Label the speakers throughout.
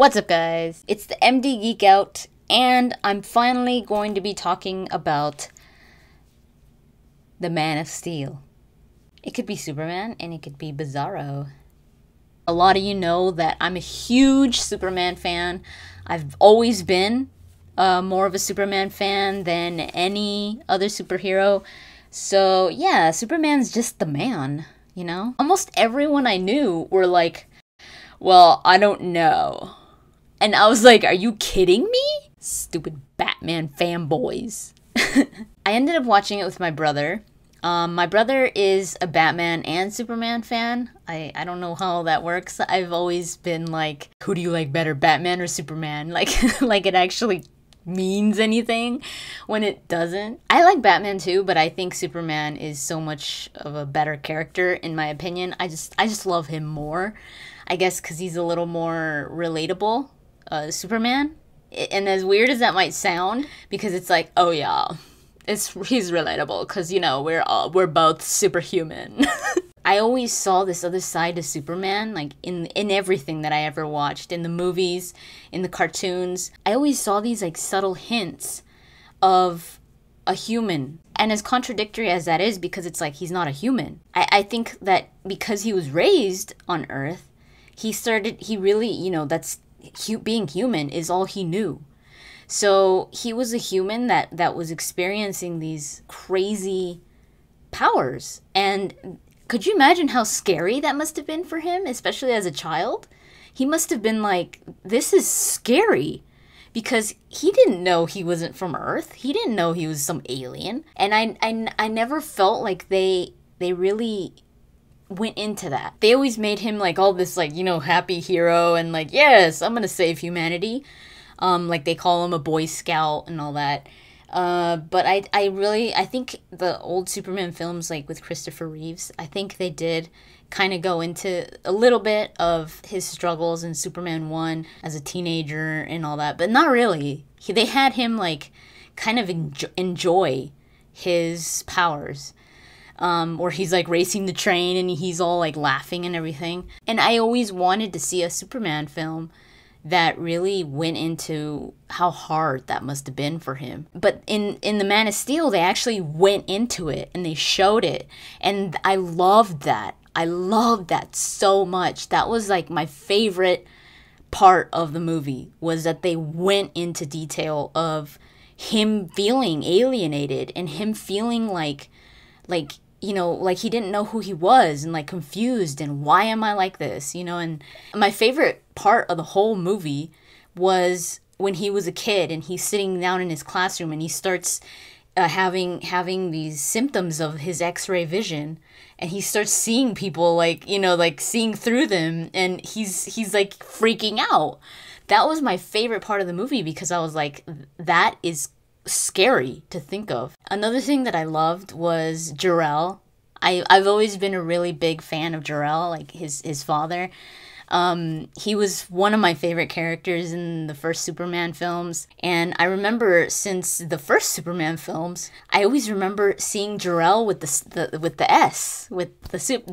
Speaker 1: What's up, guys? It's the MD Geek Out, and I'm finally going to be talking about the Man of Steel. It could be Superman, and it could be Bizarro. A lot of you know that I'm a huge Superman fan. I've always been more of a Superman fan than any other superhero. So yeah, Superman's just the man, you know? Almost everyone I knew were like, well, I don't know. And I was like, are you kidding me? Stupid Batman fanboys. I ended up watching it with my brother. My brother is a Batman and Superman fan. I don't know how that works. I've always been like, who do you like better, Batman or Superman? Like it actually means anything when it doesn't. I like Batman too, but I think Superman is so much of a better character in my opinion. I just love him more. I guess because he's a little more relatable. Superman. And as weird as that might sound, because it's like, oh yeah, he's relatable because, you know, we're both superhuman. I always saw this other side to Superman, like in everything that I ever watched, in the movies, in the cartoons. I always saw these like subtle hints of a human. And as contradictory as that is, because it's like he's not a human. I think that because he was raised on Earth, he really, you know, being human is all he knew. So he was a human that was experiencing these crazy powers. And could you imagine how scary that must have been for him, especially as a child? He must have been like, this is scary. Because he didn't know he wasn't from Earth. He didn't know he was some alien. And I never felt like they really went into that. They always made him like all this like, you know, happy hero and like, yes, I'm gonna save humanity. Like they call him a Boy Scout and all that. But I think the old Superman films, like with Christopher Reeves, I think they did kind of go into a little bit of his struggles in Superman 1 as a teenager and all that, but not really. They had him like kind of enjoy his powers. Or he's like racing the train and he's all like laughing and everything. And I always wanted to see a Superman film that really went into how hard that must have been for him. But in the Man of Steel, they actually went into it and they showed it. And I loved that. I loved that so much. That was like my favorite part of the movie, was that they went into detail of him feeling alienated and him feeling like, you know, like he didn't know who he was and like confused and why am I like this, you know? And my favorite part of the whole movie was when he was a kid and he's sitting down in his classroom and he starts having these symptoms of his X-ray vision, and he starts seeing people like, you know, like seeing through them, and he's like freaking out. That was my favorite part of the movie because I was like, that is scary to think of. Another thing that I loved was Jor-El. I've always been a really big fan of Jor-El, like his father. He was one of my favorite characters in the first Superman films, and I remember since the first Superman films, I always remember seeing Jor-El with the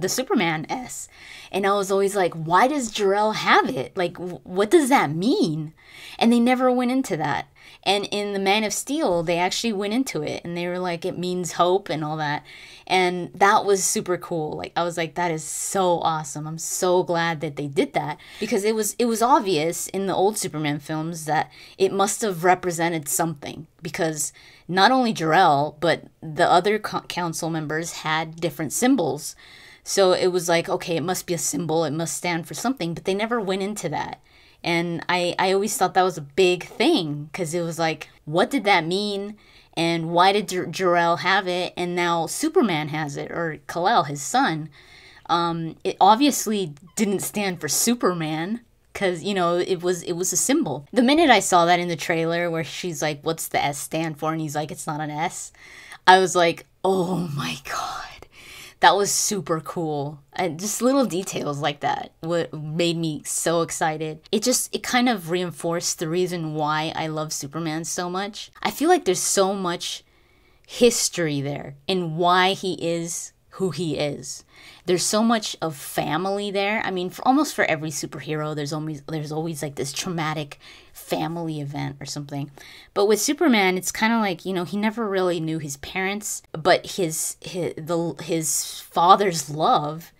Speaker 1: Superman S, and I was always like, why does Jor-El have it? Like, what does that mean? And they never went into that. And in the Man of Steel, they actually went into it, and they were like, it means hope and all that. And that was super cool. Like, I was like, that is so awesome. I'm so glad that they did that, because it was obvious in the old Superman films that it must have represented something, because not only Jor-El, but the other council members had different symbols. So it was like, okay, it must be a symbol. It must stand for something, but they never went into that. And I always thought that was a big thing, because it was like, what did that mean? And why did Jor-El have it? And now Superman has it, or Kal-El, his son. It obviously didn't stand for Superman, because, you know, it was a symbol. The minute I saw that in the trailer where she's like, what's the S stand for? And he's like, it's not an S. I was like, oh my God. That was super cool. And just little details like that what made me so excited. It kind of reinforced the reason why I love Superman so much. I feel like there's so much history there in why he is who he is. There's so much of family there. I mean, almost for every superhero, there's always like this traumatic family event or something. But with Superman, it's kind of like, he never really knew his parents, but his father's love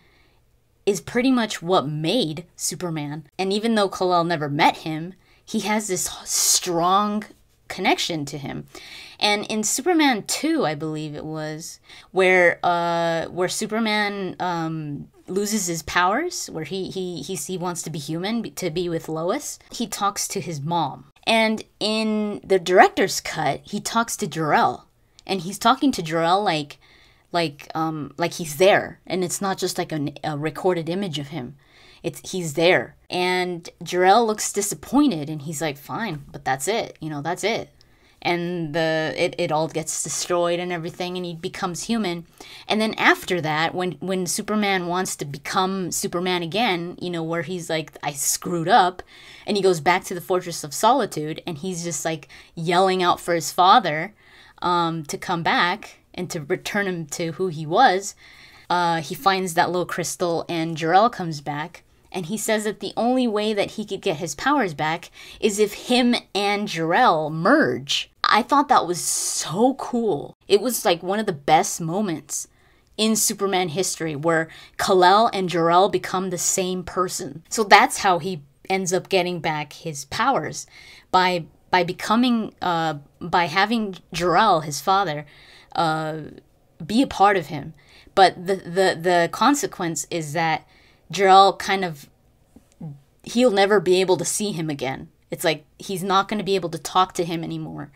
Speaker 1: is pretty much what made Superman. And even though Kal-El never met him, he has this strong connection to him. And in Superman 2, I believe it was, where Superman loses his powers, where he wants to be human, to be with Lois, he talks to his mom. And in the director's cut, he talks to Jor-El. And he's talking to Jor-El like he's there, and it's not just like a recorded image of him. He's there. And Jor-El looks disappointed, and he's like, fine, but that's it. That's it. And it all gets destroyed and everything, and he becomes human. And then after that, when Superman wants to become Superman again, where he's like, I screwed up, and he goes back to the Fortress of Solitude, and he's just like yelling out for his father to come back and to return him to who he was. He finds that little crystal, and Jor-El comes back. And he says that the only way that he could get his powers back is if him and Jor-El merge. I thought that was so cool. It was like one of the best moments in Superman history where Kal-El and Jor-El become the same person. So that's how he ends up getting back his powers, by having Jor-El, his father, be a part of him. But the consequence is that Jor-El he'll never be able to see him again. It's like he's not going to be able to talk to him anymore.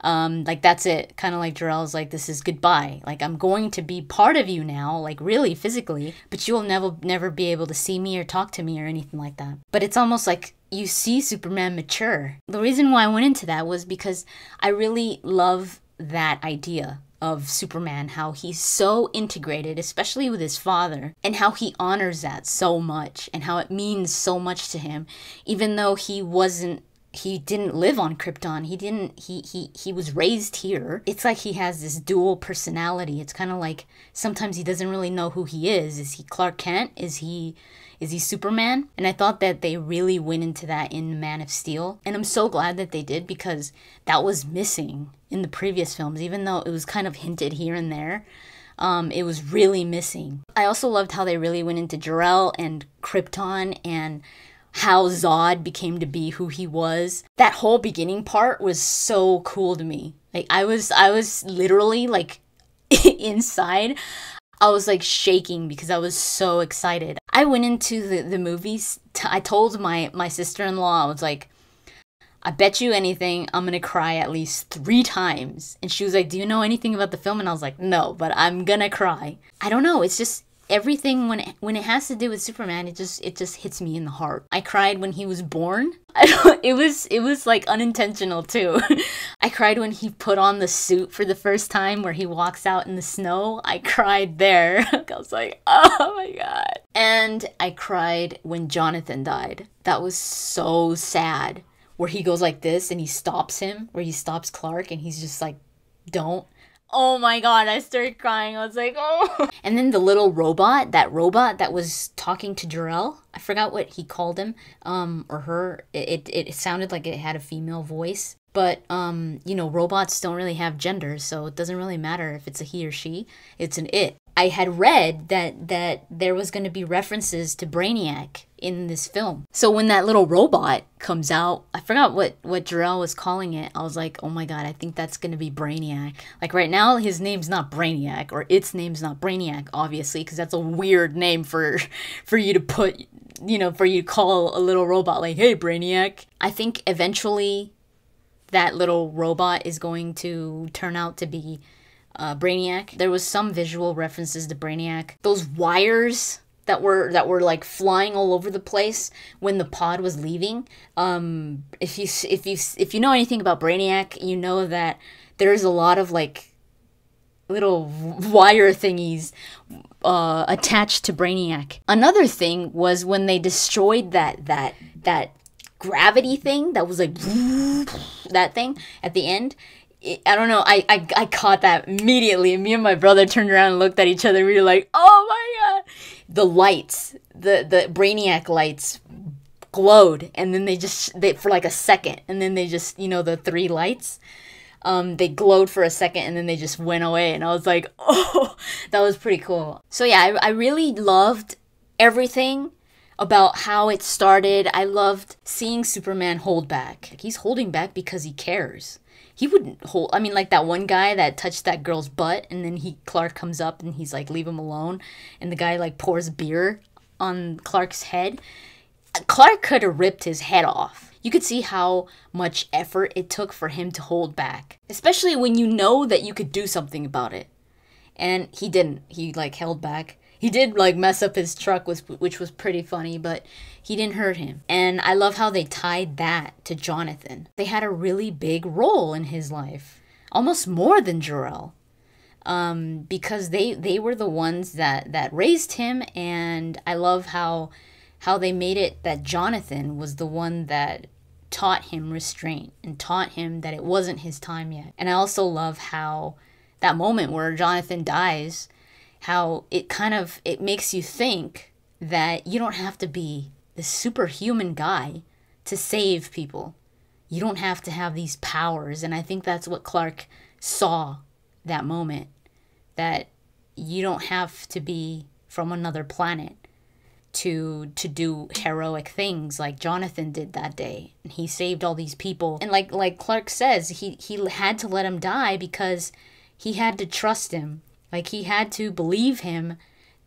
Speaker 1: Like, that's it. Kind of like Jor-El's like, this is goodbye. Like, I'm going to be part of you now, like really physically, but you'll never be able to see me or talk to me or anything like that. But it's almost like you see Superman mature. The reason why I went into that was because I really love that idea of Superman, how he's so integrated, especially with his father, and how he honors that so much, and how it means so much to him, even though he didn't live on Krypton. He was raised here. It's like he has this dual personality. It's kind of like sometimes he doesn't really know who he is. Is he Clark Kent? Is he Superman? And I thought that they really went into that in Man of Steel. And I'm so glad that they did, because that was missing in the previous films, even though it was kind of hinted here and there. It was really missing. I also loved how they really went into Jor-El and Krypton and how Zod became to be who he was. That whole beginning part was so cool to me. Like, I was literally like inside. I was like shaking because I was so excited. I went into the movies. I told my sister-in-law, I was like, I bet you anything I'm gonna cry at least 3 times. And she was like, do you know anything about the film? And I was like, no, but I'm gonna cry. I don't know, it's just everything when it has to do with Superman, it just hits me in the heart. I cried when he was born. It was like unintentional too. I cried when he put on the suit for the first time, where he walks out in the snow. I cried there. I was like, oh my god. And I cried when Jonathan died. That was so sad. Where he goes like this and he stops him, where he stops Clark, and he's just like, don't. Oh my god, I started crying. I was like, oh. And then the little robot, that was talking to Jor-El, I forgot what he called him, or her. It sounded like it had a female voice. But, robots don't really have gender, so it doesn't really matter if it's a he or she. It's an it. I had read that there was going to be references to Brainiac in this film. So when that little robot comes out, I forgot what Jor-El was calling it. I was like, oh my god, I think that's going to be Brainiac. Like, right now, his name's not Brainiac, or its name's not Brainiac, obviously, because that's a weird name for you to put, for you to call a little robot like, hey, Brainiac. I think eventually that little robot is going to turn out to be Brainiac. There was some visual references to Brainiac. Those wires that were like flying all over the place when the pod was leaving. If you know anything about Brainiac, you know that there's a lot of like little wire thingies attached to Brainiac. Another thing was when they destroyed that gravity thing that was like that thing at the end. I don't know. I caught that immediately. Me and my brother turned around and looked at each other. We were like, "Oh my god!" The lights, the Brainiac lights, glowed, and then they for like a second, and then they just, you know, the three lights, they glowed for a second, and then they just went away. And I was like, "Oh, that was pretty cool." So yeah, I really loved everything about how it started. I loved seeing Superman hold back. He's holding back because he cares. He wouldn't hold. I mean, like that one guy that touched that girl's butt, and then Clark comes up and he's like, "Leave him alone," and the guy like pours beer on Clark's head. Clark could have ripped his head off. You could see how much effort it took for him to hold back, especially when you know that you could do something about it. And he didn't. He like held back. He did like mess up his truck, which was pretty funny, but he didn't hurt him. And I love how they tied that to Jonathan. They had a really big role in his life, almost more than Jor-El, because they were the ones that raised him. And I love how they made it that Jonathan was the one that taught him restraint and taught him that it wasn't his time yet. And I also love how that moment where Jonathan dies, how it makes you think that you don't have to be the superhuman guy to save people. You don't have to have these powers. And I think that's what Clark saw that moment, that you don't have to be from another planet to do heroic things like Jonathan did that day. And he saved all these people. And like Clark says, he had to let him die because he had to trust him. Like, he had to believe him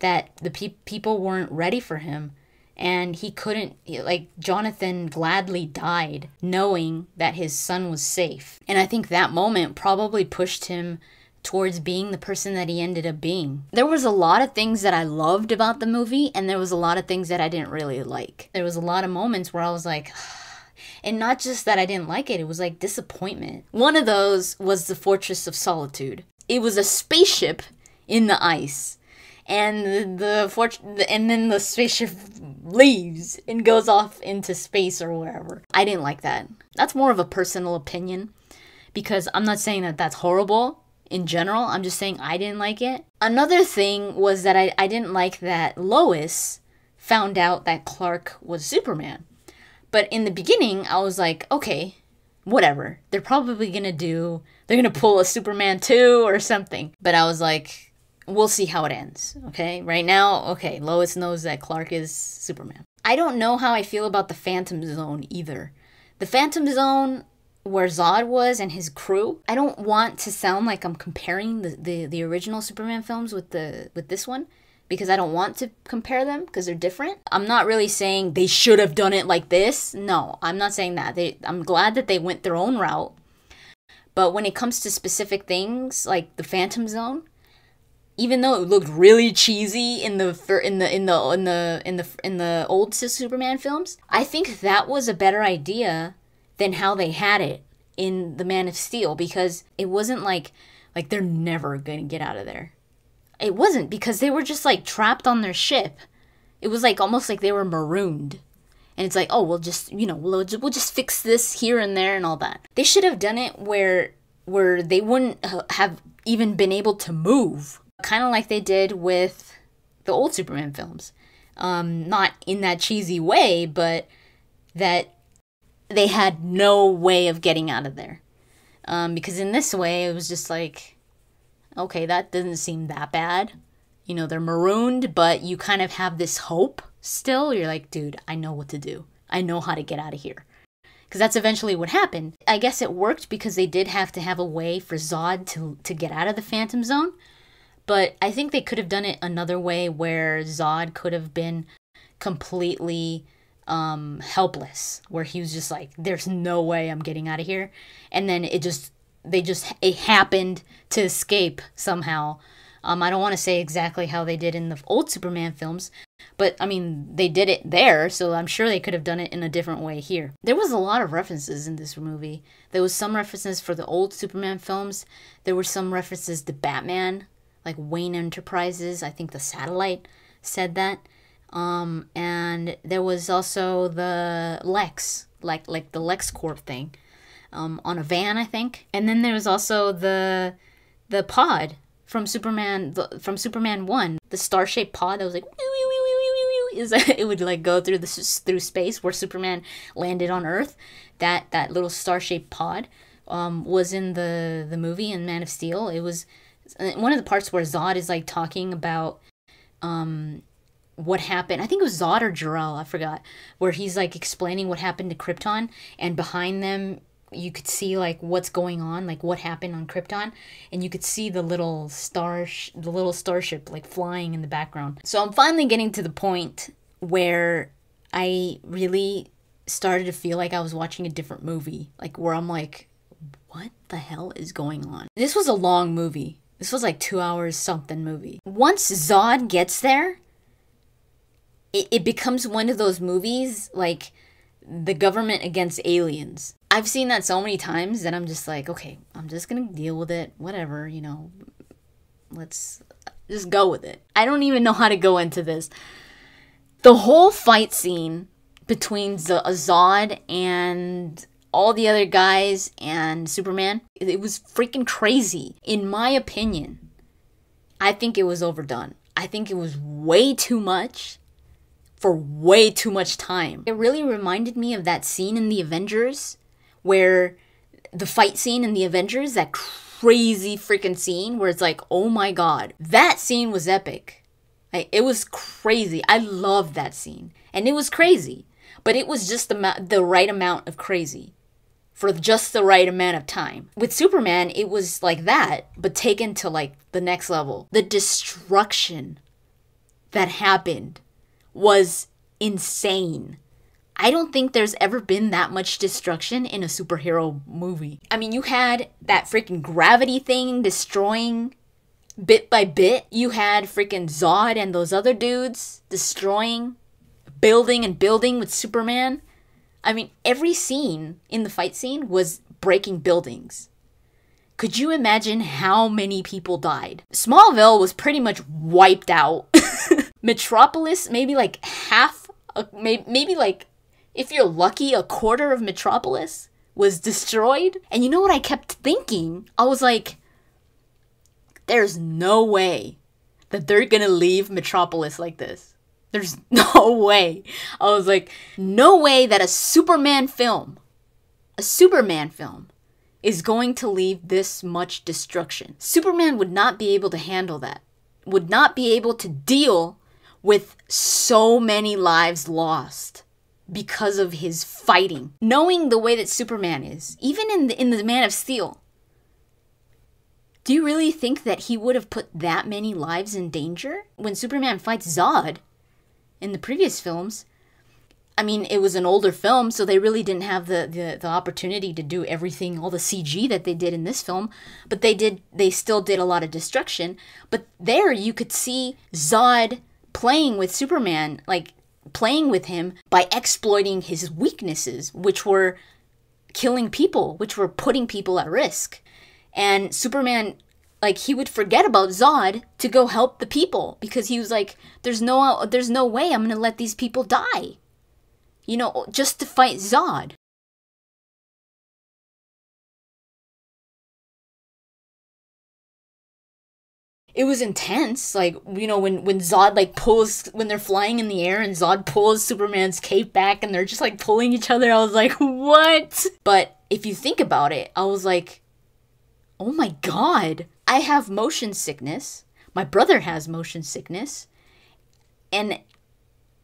Speaker 1: that the people weren't ready for him. And he couldn't, like, Jonathan gladly died knowing that his son was safe. And I think that moment probably pushed him towards being the person that he ended up being. There was a lot of things that I loved about the movie, and there was a lot of things that I didn't really like. There was a lot of moments where I was like, and not just that I didn't like it, it was like disappointment. One of those was the Fortress of Solitude. It was a spaceship in the ice, and and then the spaceship leaves and goes off into space or wherever. I didn't like that. That's more of a personal opinion, because I'm not saying that that's horrible in general. I'm just saying I didn't like it. Another thing was that I didn't like that Lois found out that Clark was Superman. But in the beginning, I was like, okay, whatever. They're gonna pull a Superman 2 or something. But I was like, we'll see how it ends, okay? Right now, okay, Lois knows that Clark is Superman. I don't know how I feel about the Phantom Zone either. The Phantom Zone, where Zod was and his crew, I don't want to sound like I'm comparing the original Superman films with this one, because I don't want to compare them because they're different. I'm not really saying they should have done it like this. No, I'm not saying that. I'm glad that they went their own route. But when it comes to specific things like the Phantom Zone, even though it looked really cheesy in the old Superman films, I think that was a better idea than how they had it in the Man of Steel, because it wasn't like they're never gonna get out of there. It wasn't, because they were just like trapped on their ship. It was like almost like they were marooned. And it's like, oh, we'll just, we'll just fix this here and there and all that. They should have done it where they wouldn't have even been able to move. Kind of like they did with the old Superman films. Not in that cheesy way, but that they had no way of getting out of there. Because in this way, it was just like, okay, that doesn't seem that bad. They're marooned, but you kind of have this hope still. You're like, dude, I know what to do. I know how to get out of here. Because that's eventually what happened. I guess it worked because they did have to have a way for Zod to get out of the Phantom Zone. But I think they could have done it another way, where Zod could have been completely helpless, where he was just like, there's no way I'm getting out of here. And then it happened to escape somehow. I don't want to say exactly how they did in the old Superman films, but I mean, they did it there, so I'm sure they could have done it in a different way here. There was a lot of references in this movie. There was some references for the old Superman films. There were some references to Batman, like Wayne Enterprises. I think the Satellite said that. And there was also the Lex, like the LexCorp thing. on a van, I think. And then there was also the pod from Superman 1, the star-shaped pod that was like it would like go through through space where Superman landed on Earth. That little star-shaped pod was in the movie in Man of Steel. It was one of the parts where Zod is like talking about what happened. I think it was Zod or Jor-El, I forgot, where he's like explaining what happened to Krypton, and behind them you could see like what's going on, like what happened on Krypton, and you could see the little starship like flying in the background. So I'm finally getting to the point where I really started to feel like I was watching a different movie, like where I'm like, what the hell is going on? This was a long movie. This was like 2 hours something movie. Once Zod gets there, it becomes one of those movies like the government against aliens. I've seen that so many times that I'm just like, okay, I'm just gonna deal with it. Whatever, you know, let's just go with it. I don't even know how to go into this. The whole fight scene between Zod and all the other guys and Superman, it was freaking crazy. In my opinion, I think it was overdone. I think it was way too much for way too much time. It really reminded me of that scene in The Avengers, where the fight scene in The Avengers, that crazy freaking scene where it's like, oh my god, that scene was epic. Like, it was crazy. I loved that scene. And it was crazy, but it was just the right amount of crazy for just the right amount of time. With Superman, it was like that, but taken to like the next level. The destruction that happened was insane. I don't think there's ever been that much destruction in a superhero movie. I mean, you had that freaking gravity thing destroying bit by bit. You had freaking Zod and those other dudes destroying building and building with Superman. I mean, every scene in the fight scene was breaking buildings. Could you imagine how many people died? Smallville was pretty much wiped out. Metropolis, maybe like half, maybe like, if you're lucky, a quarter of Metropolis was destroyed. And you know what I kept thinking? I was like, there's no way that they're gonna leave Metropolis like this. There's no way. I was like, no way that a Superman film is going to leave this much destruction. Superman would not be able to handle that. Would not be able to deal with so many lives lost because of his fighting. Knowing the way that Superman is, even in the Man of Steel, do you really think that he would have put that many lives in danger? When Superman fights Zod in the previous films, I mean, it was an older film, so they really didn't have the opportunity to do everything, all the CG that they did in this film, but they still did a lot of destruction. But there you could see Zod playing with Superman, like playing with him by exploiting his weaknesses, which were killing people, which were putting people at risk. And Superman, like, he would forget about Zod to go help the people because he was like, there's no way I'm gonna let these people die, you know, just to fight Zod. It was intense, like, you know, when Zod, like, when they're flying in the air and Zod pulls Superman's cape back and they're just, like, pulling each other, I was like, what? But if you think about it, I was like, oh my god, I have motion sickness. My brother has motion sickness. And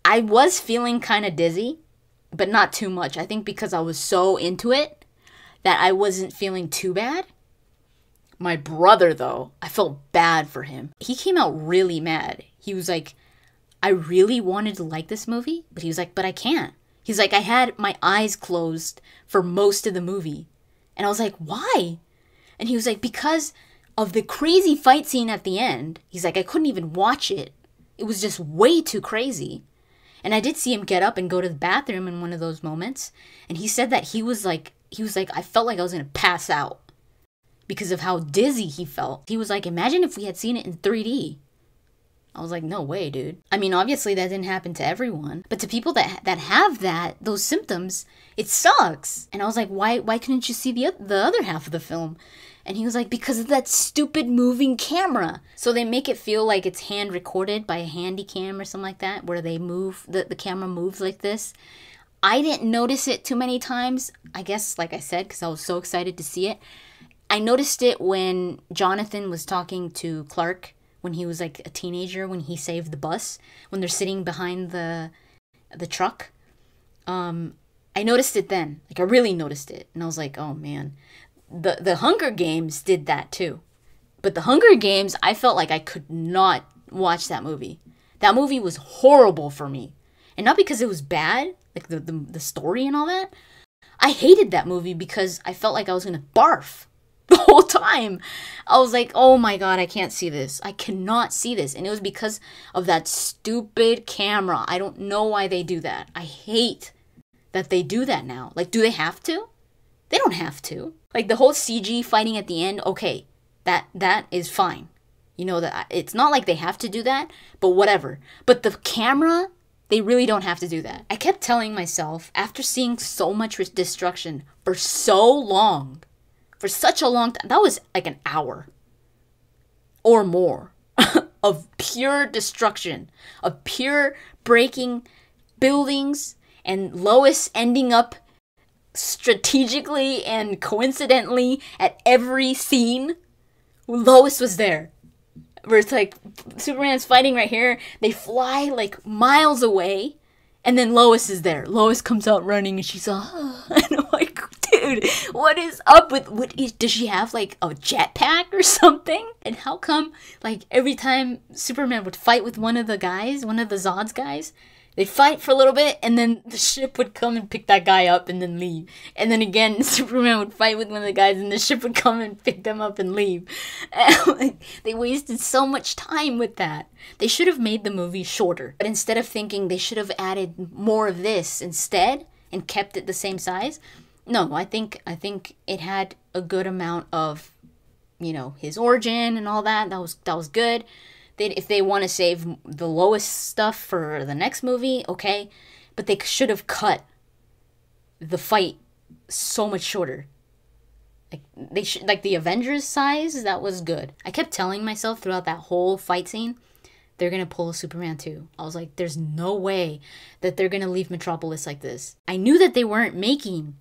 Speaker 1: I was feeling kind of dizzy, but not too much. I think because I was so into it that I wasn't feeling too bad. My brother, though, I felt bad for him. He came out really mad. He was like, I really wanted to like this movie, but he was like, but I can't. He's like, I had my eyes closed for most of the movie. And I was like, why? And he was like, because of the crazy fight scene at the end. He's like, I couldn't even watch it. It was just way too crazy. And I did see him get up and go to the bathroom in one of those moments. And he said that he was like, I felt like I was going to pass out because of how dizzy he felt. He was like, imagine if we had seen it in 3D. I was like, no way, dude. I mean, obviously that didn't happen to everyone, but to people that have those symptoms, it sucks. And I was like, why couldn't you see the other half of the film? And he was like, because of that stupid moving camera. So they make it feel like it's hand recorded by a handy cam or something like that, where they move, the camera moves like this. I didn't notice it too many times. I guess, like I said, because I was so excited to see it. I noticed it when Jonathan was talking to Clark when he was like a teenager, when he saved the bus, when they're sitting behind the truck. I noticed it then. Like, I really noticed it. And I was like, oh man. The Hunger Games did that too. But the Hunger Games, I felt like I could not watch that movie. That movie was horrible for me. And not because it was bad, like the story and all that. I hated that movie because I felt like I was going to barf the whole time. I was like, oh my god, I can't see this. I cannot see this. And it was because of that stupid camera. I don't know why they do that. I hate that they do that now. Like, do they have to? They don't have to. Like, the whole CG fighting at the end, okay, that is fine. You know, that it's not like they have to do that, but whatever. But the camera, they really don't have to do that. I kept telling myself, after seeing so much destruction for so long, for such a long time, that was like an hour or more of pure destruction, of pure breaking buildings, and Lois ending up strategically and coincidentally at every scene. Lois was there. Where it's like, Superman's fighting right here, they fly like miles away, and then Lois is there. Lois comes out running and she's like, and I'm like, dude, what is up with, does she have like a jetpack or something? And how come, like, every time Superman would fight with one of the guys, one of the Zod's guys, they'd fight for a little bit, and then the ship would come and pick that guy up and then leave. And then again, Superman would fight with one of the guys, and the ship would come and pick them up and leave. And they wasted so much time with that. They should have made the movie shorter. But instead of thinking they should have added more of this instead and kept it the same size, no, I think it had a good amount of, you know, his origin and all that. That was good. If they want to save the Lois stuff for the next movie, okay. But they should have cut the fight so much shorter. Like, they should, like, the Avengers size, that was good. I kept telling myself throughout that whole fight scene, they're going to pull a Superman 2. I was like, there's no way that they're going to leave Metropolis like this. I knew that they weren't making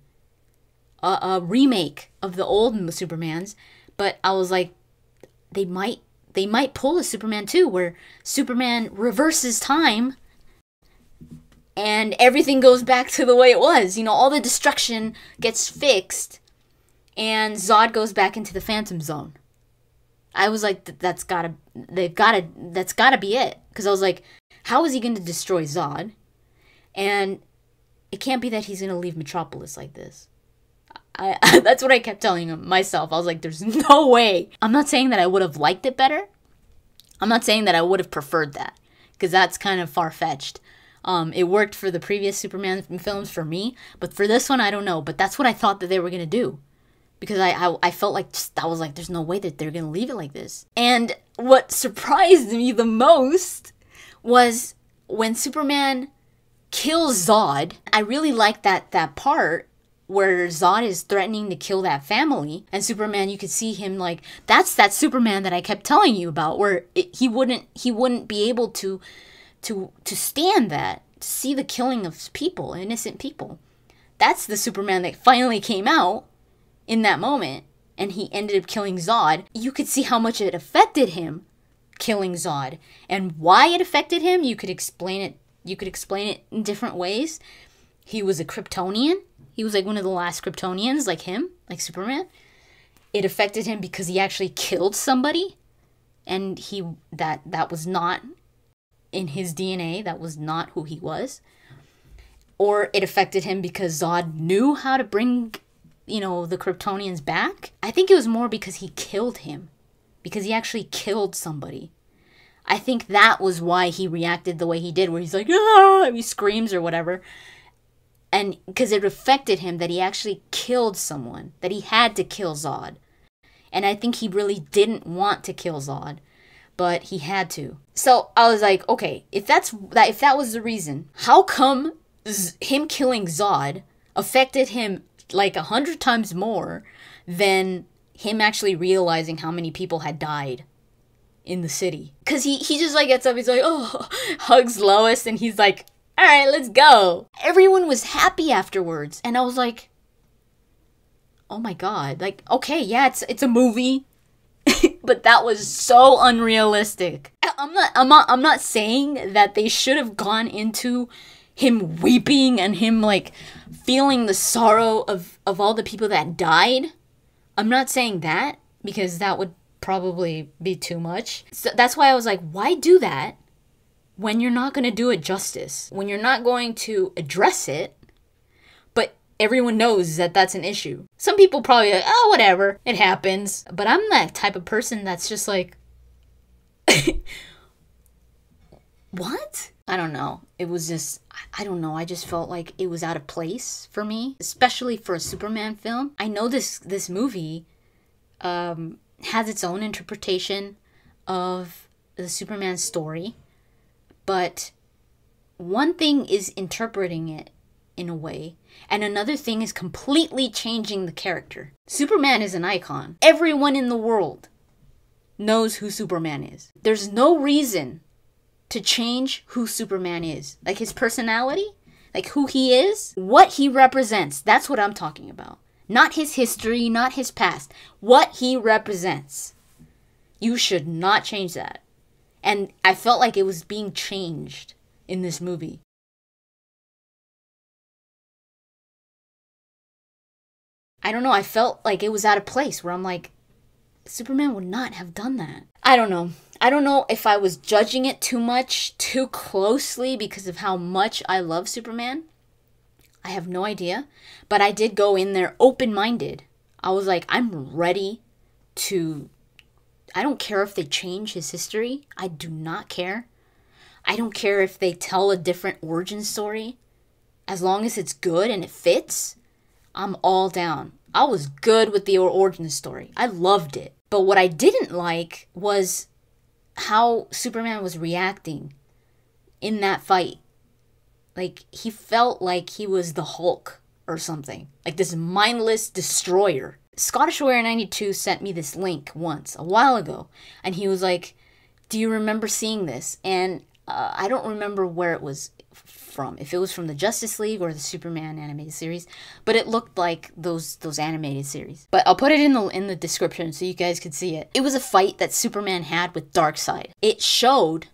Speaker 1: a remake of the old Supermans, but I was like, they might pull a Superman 2 where Superman reverses time and everything goes back to the way it was. You know, all the destruction gets fixed and Zod goes back into the Phantom Zone. I was like, that's gotta be it. Because I was like, how is he going to destroy Zod? And it can't be that he's going to leave Metropolis like this. That's what I kept telling myself. I was like, there's no way. I'm not saying that I would have liked it better. I'm not saying that I would have preferred that, because that's kind of far-fetched. It worked for the previous Superman films for me, but for this one, I don't know. But that's what I thought that they were going to do. Because I felt like, I was like, there's no way that they're going to leave it like this. And what surprised me the most was when Superman kills Zod. I really liked that part where Zod is threatening to kill that family, and Superman, you could see him like, that's that Superman that I kept telling you about, where he wouldn't be able to stand that, to see the killing of people, innocent people. That's the Superman that finally came out in that moment, and he ended up killing Zod. You could see how much it affected him, killing Zod, and why it affected him. You could explain it in different ways. He was a Kryptonian. He was like one of the last Kryptonians, like him, like Superman. It affected him because he actually killed somebody, and that was not in his DNA. That was not who he was. Or it affected him because Zod knew how to bring, you know, the Kryptonians back. I think it was more because he killed him, because he actually killed somebody. I think that was why he reacted the way he did, where he's like, ah, he screams or whatever. And because it affected him that he actually killed someone, that he had to kill Zod. And I think he really didn't want to kill Zod. but he had to. So I was like, okay, if that was the reason, how come him killing Zod affected him like 100 times more than him actually realizing how many people had died in the city? Because he just like gets up, he's like, oh, hugs Lois, and he's like, all right, let's go. Everyone was happy afterwards, and I was like, oh my god, like, okay, yeah, it's a movie. But that was so unrealistic. I'm not saying that they should have gone into him weeping and him like feeling the sorrow of all the people that died. I'm not saying that, because that would probably be too much. So that's why I was like, why do that when you're not going to do it justice? When you're not going to address it, but everyone knows that that's an issue. Some people probably like, oh, whatever, it happens. But I'm that type of person that's just like, what? I don't know. It was just, I don't know. I just felt like it was out of place for me, especially for a Superman film. I know this movie has its own interpretation of the Superman story, but one thing is interpreting it in a way, and another thing is completely changing the character. Superman is an icon. Everyone in the world knows who Superman is. There's no reason to change who Superman is. Like his personality, like who he is, what he represents. That's what I'm talking about. Not his history, not his past. What he represents. You should not change that. And I felt like it was being changed in this movie. I don't know, I felt like it was out of place, where I'm like, Superman would not have done that. I don't know. I don't know if I was judging it too much, too closely because of how much I love Superman. I have no idea. But I did go in there open-minded. I was like, I'm ready to... I don't care if they change his history. I do not care. I don't care if they tell a different origin story. As long as it's good and it fits, I'm all down. I was good with the origin story. I loved it. But what I didn't like was how Superman was reacting in that fight. Like, he felt like he was the Hulk or something. Like this mindless destroyer. Scottish Warrior 92 sent me this link once, a while ago. And he was like, do you remember seeing this? And I don't remember where it was from. If it was from the Justice League or the Superman animated series. But it looked like those animated series. But I'll put it in the description so you guys could see it. It was a fight that Superman had with Darkseid. It showed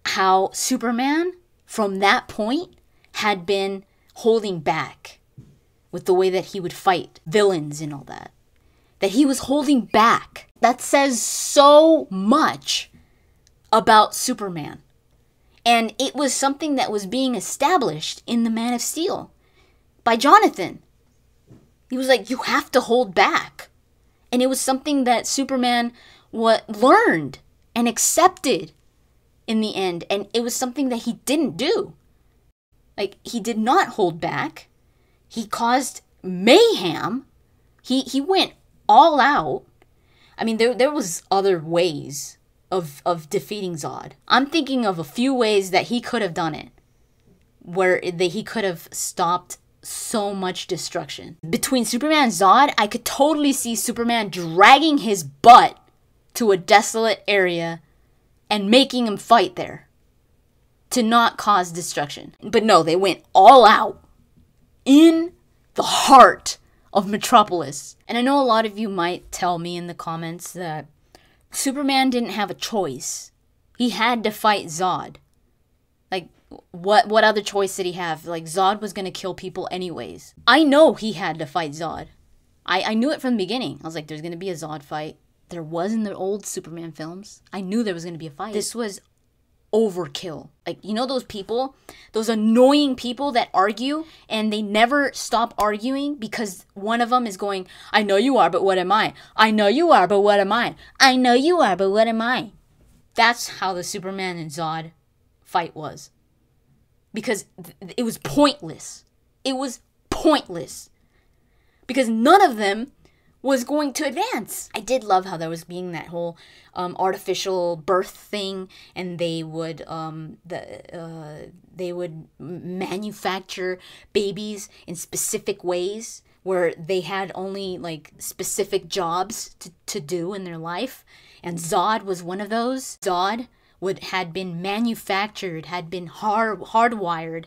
Speaker 1: how Superman, from that point, had been holding back with the way that he would fight villains and all that. That he was holding back. That says so much about Superman. And it was something that was being established in the Man of Steel by Jonathan. He was like, you have to hold back. And it was something that Superman learned and accepted in the end. And it was something that he didn't do. Like, he did not hold back. He caused mayhem. He went all out. I mean, there was other ways of defeating Zod. I'm thinking of a few ways that he could have done it, where he could have stopped so much destruction. Between Superman and Zod, I could totally see Superman dragging his butt to a desolate area and making him fight there to not cause destruction. But no, they went all out in the heart of Metropolis. And I know a lot of you might tell me in the comments that Superman didn't have a choice. He had to fight Zod. Like, what other choice did he have? Like, Zod was gonna kill people anyways. I know he had to fight Zod. I knew it from the beginning. I was like, there's gonna be a Zod fight. There was in the old Superman films. I knew there was gonna be a fight. This was overkill. Like, you know those people? Those annoying people that argue and they never stop arguing because one of them is going, I know you are, but what am I? I know you are, but what am I? I know you are, but what am I? That's how the Superman and Zod fight was. Because it was pointless. It was pointless. Because none of them was going to advance. I did love how there was being that whole artificial birth thing, and they would manufacture babies in specific ways where they had only like specific jobs to do in their life, and Zod was one of those. Zod had been manufactured, had been hardwired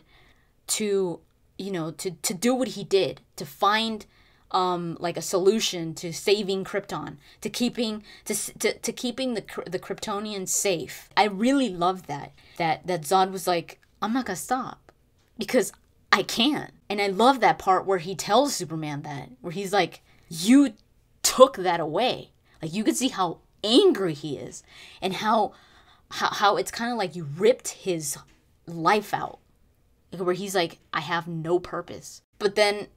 Speaker 1: to, you know, to do what he did, to find like a solution to saving Krypton, to keeping the Kryptonians safe. I really loved that Zod was like, I'm not gonna stop because I can't. And I love that part where he tells Superman that, where he's like, you took that away. Like, you could see how angry he is, and how it's kind of like you ripped his life out, where he's like, I have no purpose. But then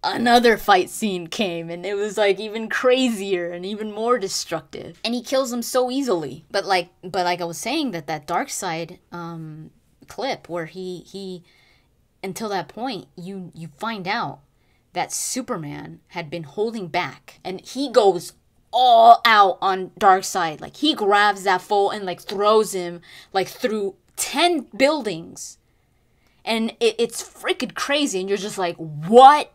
Speaker 1: another fight scene came, and it was like even crazier and even more destructive, and he kills him so easily. But like I was saying, that dark side clip where he until that point you find out that Superman had been holding back, and he goes all out on Darkseid. Like, he grabs that fool and like throws him like through 10 buildings, and it's freaking crazy, and you're just like, what?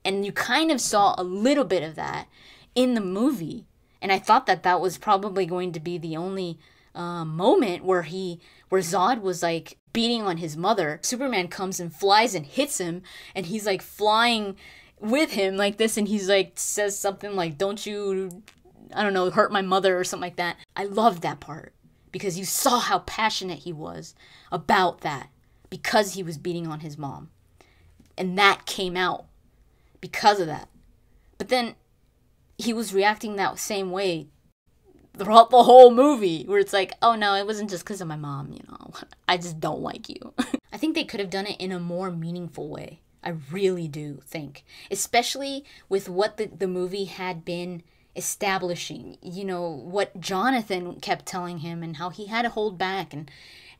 Speaker 1: And you kind of saw a little bit of that in the movie, and I thought that was probably going to be the only moment where Zod was like beating on his mother. Superman comes and flies and hits him, and he's like flying with him like this, and he's like says something like, don't you, I don't know, hurt my mother or something like that. I loved that part because you saw how passionate he was about that, because he was beating on his mom, and that came out because of that. But then he was reacting that same way throughout the whole movie, where it's like, oh no, it wasn't just because of my mom, you know, I just don't like you. I think they could have done it in a more meaningful way. I really do think, especially with what the movie had been establishing, you know, what Jonathan kept telling him, and how he had to hold back,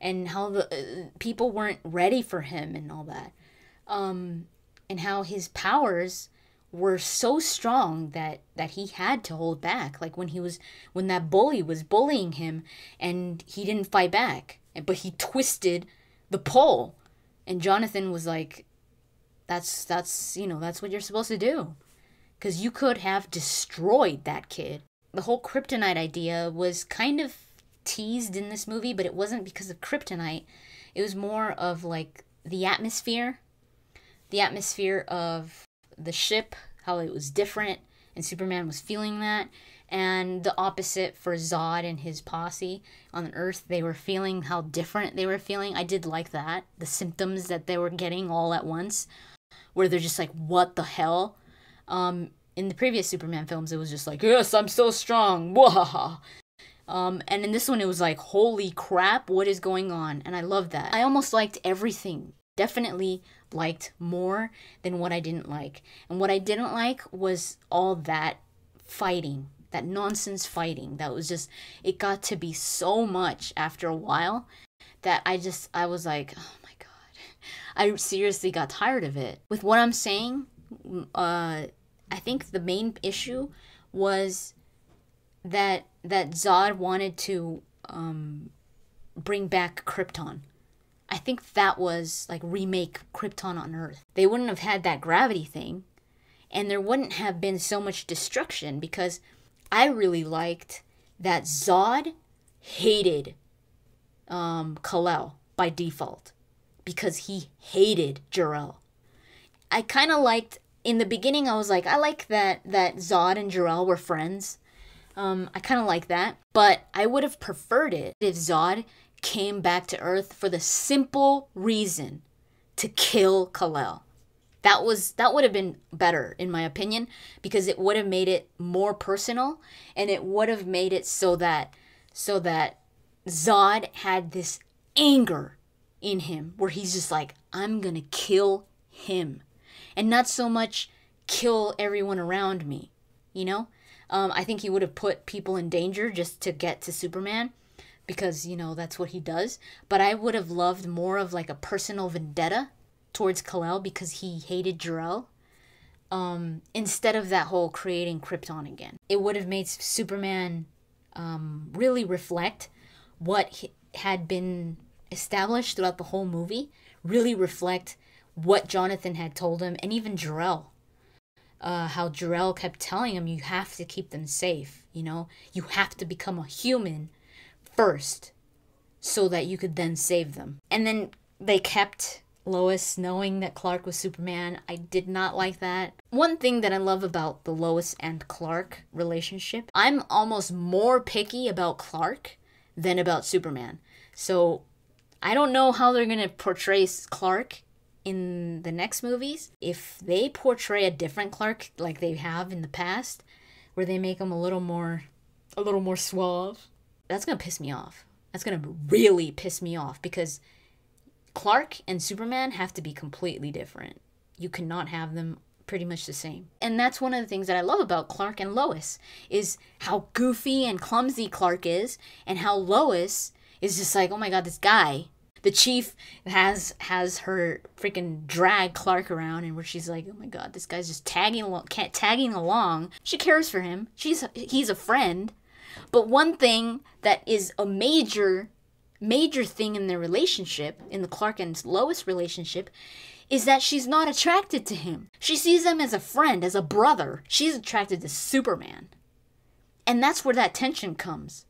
Speaker 1: and how the people weren't ready for him and all that, and how his powers were so strong that he had to hold back. Like when that bully was bullying him, and he didn't fight back, but he twisted the pole, and Jonathan was like, that's you know, that's what you're supposed to do, because you could have destroyed that kid. The whole kryptonite idea was kind of teased in this movie, but it wasn't because of kryptonite. It was more of like the atmosphere of the ship, how it was different, and Superman was feeling that. And the opposite for Zod and his posse on Earth, they were feeling how different they were feeling. I did like that, the symptoms that they were getting all at once, where they're just like, what the hell? In the previous Superman films, it was just like, yes, I'm so strong, wahaha. And in this one, it was like, holy crap, what is going on? And I love that. I almost liked everything. Definitely liked more than what I didn't like. And what I didn't like was all that fighting, that nonsense fighting. That was just, it got to be so much after a while that I was like, oh my God. I seriously got tired of it. With what I'm saying, I think the main issue was that Zod wanted to bring back Krypton. I think that was like remake Krypton on Earth. They wouldn't have had that gravity thing, and there wouldn't have been so much destruction, because I really liked that Zod hated Kal-El by default, because he hated Jor-El. I kind of liked, in the beginning, I was like, I like that Zod and Jor-El were friends. I kind of like that, but I would have preferred it if Zod came back to Earth for the simple reason to kill Kal-El. That would have been better, in my opinion, because it would have made it more personal, and it would have made it so that Zod had this anger in him, where he's just like, I'm gonna kill him, and not so much kill everyone around me, you know? I think he would have put people in danger just to get to Superman, because, you know, that's what he does. But I would have loved more of like a personal vendetta towards Kal-El, because he hated Jor-El. instead of that whole creating Krypton again. It would have made Superman really reflect what had been established throughout the whole movie, really reflect what Jonathan had told him, and even Jor-El. How Jor-El kept telling him, you have to keep them safe, you know? You have to become a human first so that you could then save them. And then they kept Lois knowing that Clark was Superman. I did not like that. One thing that I love about the Lois and Clark relationship, I'm almost more picky about Clark than about Superman. So I don't know how they're going to portray Clark in the next movies. If they portray a different Clark like they have in the past, where they make him a little more suave, that's going to piss me off. That's going to really piss me off, because Clark and Superman have to be completely different. You cannot have them pretty much the same. And that's one of the things that I love about Clark and Lois, is how goofy and clumsy Clark is, and how Lois is just like, oh my god, this guy. The chief has her freaking drag Clark around, and where she's like, oh my god, this guy's just tagging along. She cares for him. He's a friend. But one thing that is a major thing in their relationship, in the Clark and Lois relationship, is that she's not attracted to him. She sees him as a friend, as a brother. She's attracted to Superman. And that's where that tension comes.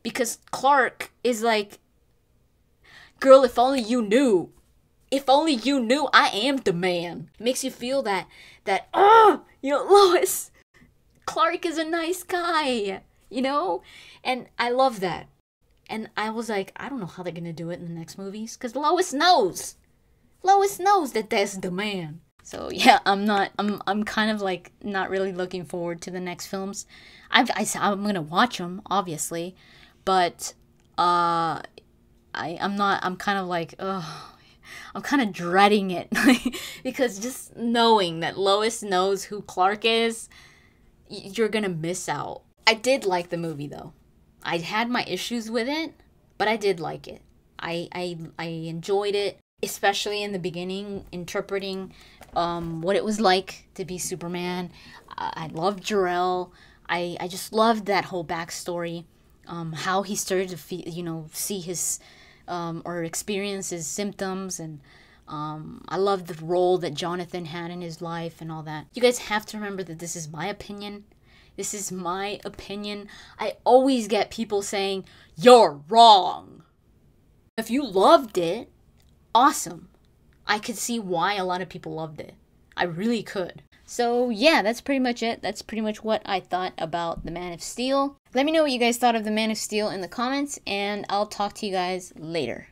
Speaker 1: Because Clark is like, girl, if only you knew. If only you knew I am the man. It makes you feel that, Lois, Clark is a nice guy, you know? And I love that. And I was like, I don't know how they're going to do it in the next movies, because Lois knows. Lois knows that that's the man. So yeah, I'm kind of like not really looking forward to the next films. I'm going to watch them, obviously, but I'm kind of like, I'm kind of dreading it. Because just knowing that Lois knows who Clark is, you're going to miss out. I did like the movie, though. I had my issues with it, but I did like it. I enjoyed it, especially in the beginning, interpreting what it was like to be Superman. I loved Jor-El. I just loved that whole backstory. How he started to see his or experience his symptoms, and I love the role that Jonathan had in his life and all that. You guys have to remember that this is my opinion. This is my opinion. I always get people saying, you're wrong. If you loved it, awesome. I could see why a lot of people loved it. I really could. So yeah, that's pretty much it. That's pretty much what I thought about The Man of Steel. Let me know what you guys thought of The Man of Steel in the comments, and I'll talk to you guys later.